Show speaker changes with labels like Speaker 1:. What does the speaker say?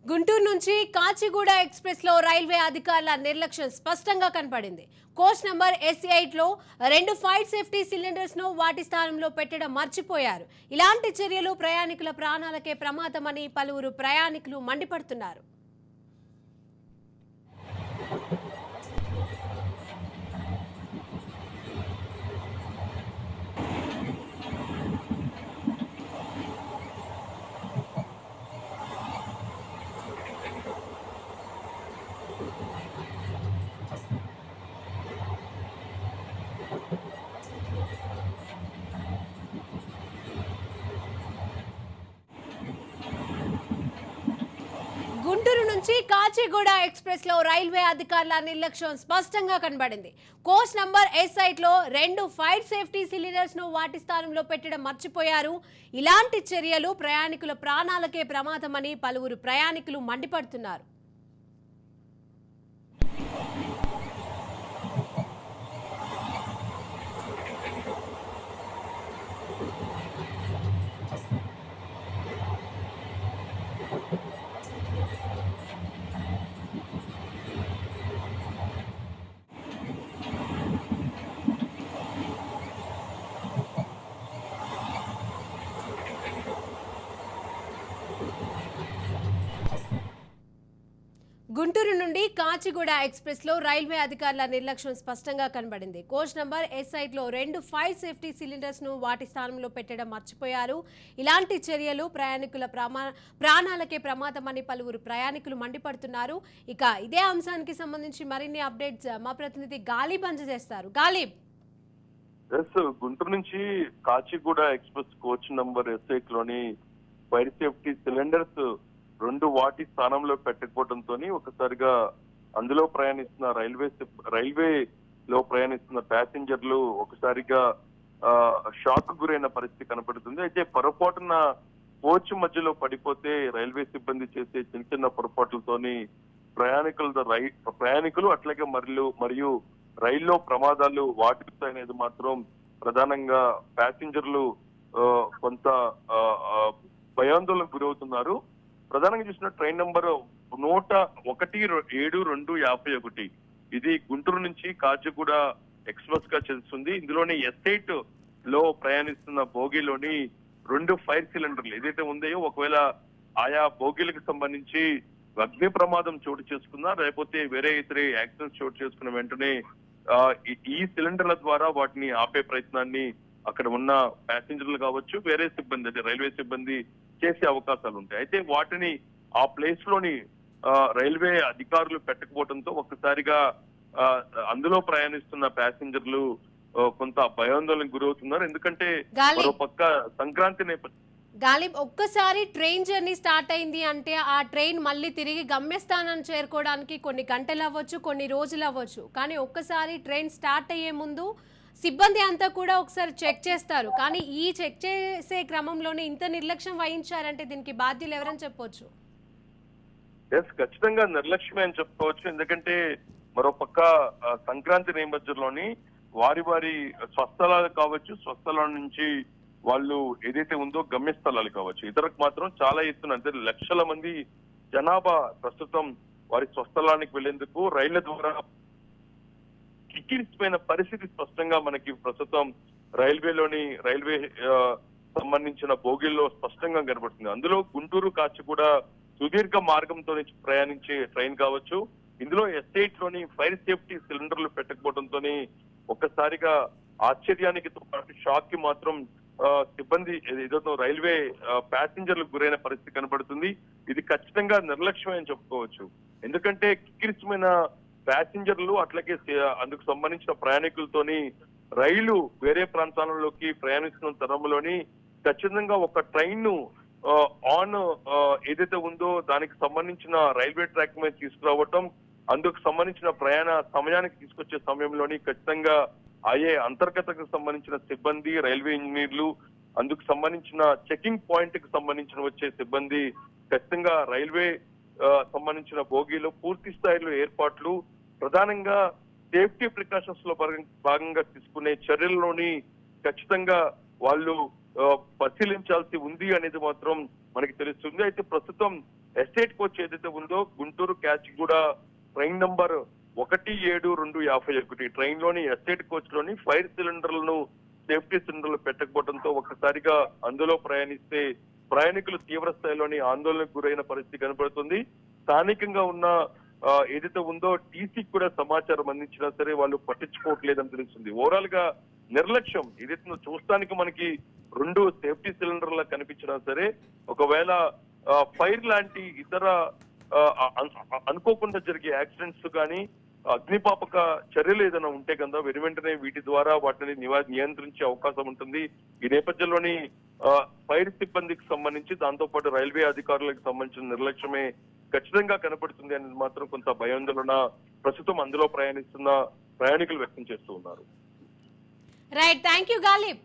Speaker 1: గుంటూరు నుంచి కాచిగూడ ఎక్స్ప్రెస్ లో రైల్వే అధికారుల నిర్లక్ష్యం స్పష్టంగా కనపడింది. కోచ్ నంబర్ S8 లో 2 ఫైర్ సేఫ్టీ సిలిండర్స్ ను వాటి స్థానంలో పెట్టడం మర్చిపోయారు. ఇలాంటి చర్యలు ప్రయాణికుల ప్రాణాలకే ప్రమాదమని పలువురు ప్రయాణికులు మండిపడుతున్నారు. గుంటూరు నుంచి కాచిగూడ ఎక్స్ప్రెస్ లో రైల్వే అధికారుల నిర్లక్ష్యం స్పష్టంగా కనబడింది. కోచ్ నంబర్ S8 లో 2 ఫైర్ సేఫ్టీ సిలిండర్స్ ను వాటి స్థానంలో పెట్టడం మర్చిపోయారు. ఇలాంటి చర్యలు ప్రయాణికుల ప్రాణాలకే ప్రమాదమని పలువురు ప్రయాణికులు మండిపడుతున్నారు. గుంటూరు నుండి కాచిగూడ ఎక్స్ప్రెస్ లో రైల్వే అధికారుల నిర్లక్ష్యం స్పష్టంగా కనబడింది. కోచ్ నంబర్ S8 లో 2 ఫైర్ సేఫ్టీ సిలిండర్స్ ను వాటి స్థానంలో పెట్టడం మర్చిపోయారు. ఇలాంటి చర్యలు ప్రయాణికుల ప్రాణాలకే ప్రమాదమని పలువురు ప్రయాణికులు మండిపడుతున్నారు. ఇక ఇదే అంశానికి సంబంధించి మరిన్ని అప్డేట్స్ మా ప్రతినిధి గాలిబ్ అందజేస్తారు. గాలిబ్,
Speaker 2: గుంటూరు నుంచి Kachiguda express coach number S8 లోని ఫైర్ సేఫ్టీ సిలిండర్స్ 2 వాటి స్థానంలో పెట్టకపోవడంతో ఒకసారిగా అందులో ప్రయాణిస్తున్న రైల్వే లో ప్రయాణిస్తున్న ప్యాసింజర్లు ఒకసారిగా షాక్ గురైన పరిస్థితి కనపడుతుంది. అయితే పొరపాటున కోచ్ మధ్యలో పడిపోతే రైల్వే సిబ్బంది చేసే చిన్న చిన్న పొరపాట్లతోని ప్రయాణికులు అట్లాగే మరియు రైల్లో ప్రమాదాలు వాటిస్తాయనేది మాత్రం ప్రధానంగా ప్యాసింజర్లు కొంత భయాందోళనకు గురవుతున్నారు. ప్రధానంగా చూసిన ట్రైన్ నంబర్ 117-251 ఇది గుంటూరు నుంచి కాచిగూడ ఎక్స్ప్రెస్ గా చెందుతుంది. ఇందులోని S8 లో ప్రయాణిస్తున్న బోగిలోని 2 ఫైర్ సిలిండర్లు ఏదైతే ఉందో ఒకవేళ ఆయా బోగీలకు సంబంధించి అగ్ని ప్రమాదం చోటు చేసుకున్నా లేకపోతే వేరే ఇతర యాక్సిడెంట్స్ చోటు చేసుకున్న వెంటనే ఈ సిలిండర్ల ద్వారా వాటిని ఆపే ప్రయత్నాన్ని అక్కడ ఉన్న ప్యాసింజర్లు కావచ్చు వేరే సిబ్బంది అంటే రైల్వే సిబ్బంది చేసే అవకాశాలు ఉంటాయి. అయితే వాటిని ఆ ప్లేస్ లోని రైల్వే అధికారులు పెట్టకపోవడంతో ఒక్కసారిగా అందులో ప్రయాణిస్తున్న ప్యాసింజర్లు కొంత భయాందోళనకు గురవుతున్నారు. ఎందుకంటే మరో పక్క సంక్రాంతి
Speaker 1: గాలిబ్, ఒక్కసారి ట్రైన్ జర్నీ స్టార్ట్ అయింది అంటే ఆ ట్రైన్ మళ్ళీ తిరిగి గమ్యస్థానాన్ని చేరుకోవడానికి కొన్ని గంటలు అవ్వచ్చు, కొన్ని రోజులు అవ్వచ్చు. కానీ ఒక్కసారి ట్రైన్ స్టార్ట్ అయ్యే ముందు సిబ్బంది అంతా కూడా ఒకసారి చెక్ చేస్తారు. కానీ ఈ చెక్ చేసే క్రమంలోనే ఇంత నిర్లక్ష్యం వహించారంటే దీనికి బాధ్యులు ఎవరని చెప్పొచ్చు?
Speaker 2: ఖచ్చితంగా నిర్లక్ష్యమే అని చెప్పుకోవచ్చు. ఎందుకంటే మరోపక్క సంక్రాంతి నేపథ్యంలోని వారి స్వస్థలాలు కావచ్చు, స్వస్థలాల నుంచి వాళ్ళు ఏదైతే ఉందో గమ్యస్థలాలు కావచ్చు, ఇతరకు మాత్రం చాలా ఎత్తున అంటే లక్షల మంది జనాభా ప్రస్తుతం వారి స్వస్థలానికి వెళ్లేందుకు రైళ్ల ద్వారా కిక్కిరిసిపోయిన పరిస్థితి స్పష్టంగా మనకి ప్రస్తుతం రైల్వే సంబంధించిన బోగిల్లో స్పష్టంగా కనబడుతుంది. అందులో గుంటూరు కాచిగూడ సుదీర్ఘ మార్గంతో ప్రయాణించే ట్రైన్ కావచ్చు, ఇందులో S8 లోని ఫైర్ సేఫ్టీ సిలిండర్లు పెట్టకపోవడంతో ఒక్కసారిగా ఆశ్చర్యానికి పాటు షాక్ కి మాత్రం సిబ్బంది ఏదో రైల్వే ప్యాసింజర్లకు గురైన పరిస్థితి కనబడుతుంది. ఇది ఖచ్చితంగా నిర్లక్ష్యం అని చెప్పుకోవచ్చు. ఎందుకంటే కిక్కిరిసిమైన ప్యాసింజర్లు అట్లాగే అందుకు సంబంధించిన ప్రయాణికులతోని రైలు వేరే ప్రాంతాలలోకి ప్రయాణిస్తున్న తరంలోని ఖచ్చితంగా ఒక ట్రైన్ ను ఏదైతే ఉందో దానికి సంబంధించిన రైల్వే ట్రాక్ మీద తీసుకురావటం, అందుకు సంబంధించిన ప్రయాణ సమయానికి తీసుకొచ్చే సమయంలోని ఖచ్చితంగా అంతర్గతకు సంబంధించిన సిబ్బంది, రైల్వే ఇంజనీర్లు, అందుకు సంబంధించిన చెకింగ్ పాయింట్ కి సంబంధించిన వచ్చే సిబ్బంది ఖచ్చితంగా రైల్వే సంబంధించిన బోగీలో పూర్తి స్థాయిలో ఏర్పాట్లు, ప్రధానంగా సేఫ్టీ ప్రికాషన్స్ లో భాగంగా తీసుకునే చర్యల్లోని ఖచ్చితంగా వాళ్ళు పరిశీలించాల్సి ఉంది అనేది మాత్రం మనకి తెలుస్తుంది. అయితే ప్రస్తుతం ఎస్టేట్ కోచ్ ఏదైతే ఉందో Guntur Kacheguda train number 17-251 train లోని ఎస్టేట్ కోచ్ లోని ఫైర్ సిలిండర్లను సేఫ్టీ సిలిండర్లు పెట్టకపోవడంతో ఒక్కసారిగా అందులో ప్రయాణిస్తే ప్రయాణికులు తీవ్ర స్థాయిలోని ఆందోళనకు గురైన పరిస్థితి కనబడుతుంది. స్థానికంగా ఉన్న ఏదైతే ఉందో టీసీకి కూడా సమాచారం అందించినా సరే వాళ్ళు పట్టించుకోవట్లేదని తెలుస్తుంది. ఓవరాల్ గా నిర్లక్ష్యం ఏదైతే చూస్తానికి మనకి 2 సేఫ్టీ సిలిండర్లా కనిపించినా సరే ఒకవేళ ఫైర్ లాంటి ఇతర అనుకోకుండా జరిగే యాక్సిడెంట్స్ కానీ అగ్నిపాపక చర్యలు ఏదైనా ఉంటే కదా వెంటనే వీటి ద్వారా వాటిని నియంత్రించే అవకాశం ఉంటుంది. ఈ నేపథ్యంలోని ఫైర్ సిబ్బందికి సంబంధించి దాంతో పాటు రైల్వే అధికారులకు సంబంధించిన నిర్లక్ష్యమే ఖచ్చితంగా కనపడుతుంది అనేది మాత్రం కొంత భయాందోళన ప్రస్తుతం అందులో ప్రయాణిస్తున్న ప్రయాణికులు వ్యక్తం చేస్తూ ఉన్నారు.
Speaker 1: Right, thank you Ghalib.